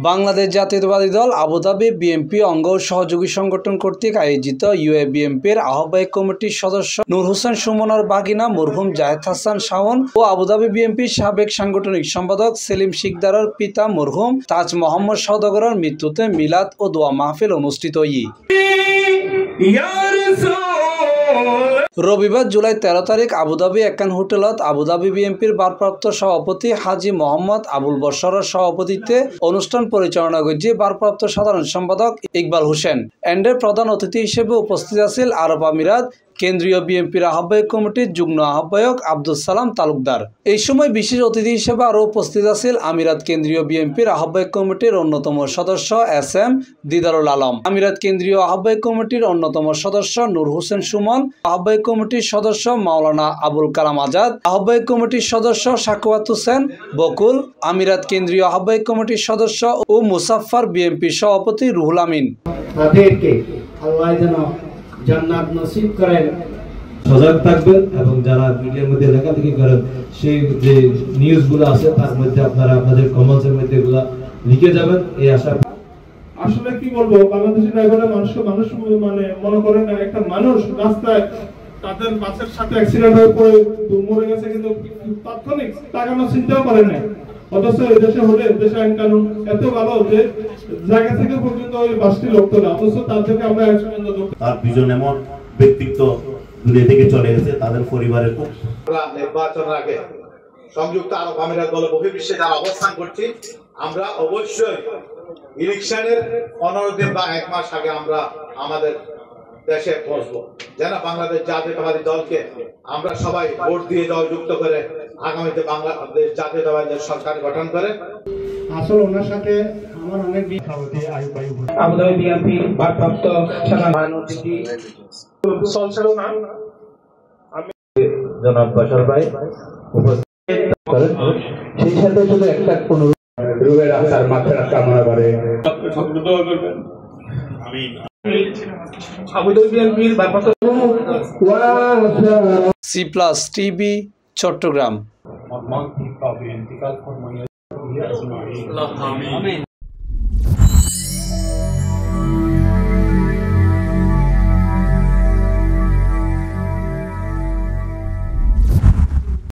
বাংলাদেশ জাতীয়তাবাদী দল Abu Dhabi BNP অঙ্গ সহযোগী সংগঠন কর্তৃক আয়োজিত ইউএবিএনপির আহ্বায়ক কমিটির সদস্য নূর হোসেন সুমনার বাগিনা মরহুম জায়েদ হাসান শাওন ও আবুধাবি বিএনপির সাবেক সাংগঠনিক সম্পাদক সেলিম শিকদারের পিতা মরহুম তাজ মোহাম্মদ সওদাগরের মৃত্যুতে মিলাদ ও দোয়া মাহফিল অনুষ্ঠিত রবিবার জুলাই 13 তারিখ আবুধাবি একান হোটেলত আবুধাবি বিএনপির ভারপ্রাপ্ত সভাপতি হাজি মোহাম্মদ আবুল বশরের সভাপতিত্বে অনুষ্ঠান পরিচালনা করছে ভারপ্রাপ্ত সাধারণ সম্পাদক ইকবাল হোসেন। এন্ডের প্রধান অতিথি হিসেবে উপস্থিত আছেন আরব আমিরাত কেন্দ্রীয় বিএনপির আহ্বায়ক কমিটির যুগ্ম আহ্বায়ক আব্দুল সালাম তালুকদার। এই সময় বিশেষ অতিথি হিসেবে আরও উপস্থিত আছেন আমিরাত কেন্দ্রীয় বিএনপির আহ্বায়ক কমিটির অন্যতম সদস্য এস.এম. দিদারুল আলম, আমিরাত কেন্দ্রীয় আহ্বায়ক কমিটির অন্যতম সদস্য নূর হোসেন সুমন, আহ্বায়ক কমিটির সদস্য মাওলানা আবুল কালাম আজাদ, আহ্বায়ক কমিটির সদস্য সাখাওয়াত হোসেন বকুল, আমিরাত কেন্দ্রীয় আহ্বায়ক কমিটির সদস্য ও মুসাফফার বিএনপির সভাপতি রুহুল আমিন। তাদেরকে আল্লাহ যেন জান্নাত নসিব করেন। সজাগ থাকবেন এবং যারা মিডিয়ার মধ্যে লেখালেখি করেন সেই যে নিউজগুলো আছে তার মধ্যে আপনারা আপনাদের কমেন্টসের মধ্যে এগুলো লিখে যাবেন এই আশা। আসলে কি বলবো, বাংলাদেশি ড্রাইভারের মানুষ মানে মনে করেন একটা মানুষ রাস্তায় তাদের বাসের সাথে অ্যাক্সিডেন্ট হয়ে পড়ে মরে গেছে, কিন্তু তাৎক্ষণিক তাকানোর চিন্তাও করেন না। অথচ এই দেশে হলে দেশে আইন কানুন এত ভালো যে জায়গা থেকে পর্যন্ত ওই বাসটি লড়তো না, অথচ তার থেকে আমরা তার দুজন এমন ব্যক্তিত্ব দুনিয়া থেকে চলে গেছে, তাদের পরিবারের খুব নির্বাচনের আগে সংযুক্ত আরব আমিরাত বলে বহির্বিশ্বে যারা অবস্থান করছি, আমরা অবশ্যই ইলেকশনের 15 দিন বা 1 মাস আগে আমরা আমাদের দেশে পৌঁছবো, যেন বাংলাদেশ জাতীয়তাবাদী দলকে আমরা সবাই ভোট দিয়ে জয়যুক্ত করে আগামীতে বাংলাদেশ জাতীয়তাবাদী সরকার গঠন করে। আসলে ওনার সাথে আমার অনেক আবুধাবি বিএনপি ভারপ্রাপ্ত সাধারণ অতিথি চলছিল না আমি জনাব বশর ভাই উপস্থিত করেন, সেই সাথে শুধু একটা অনুরোধ রুবের আসার মাত্রা কামনা করে আমি আবুধাবি বিএনপির ভারপ্রাপ্ত C+ টিভি চট্টগ্রাম।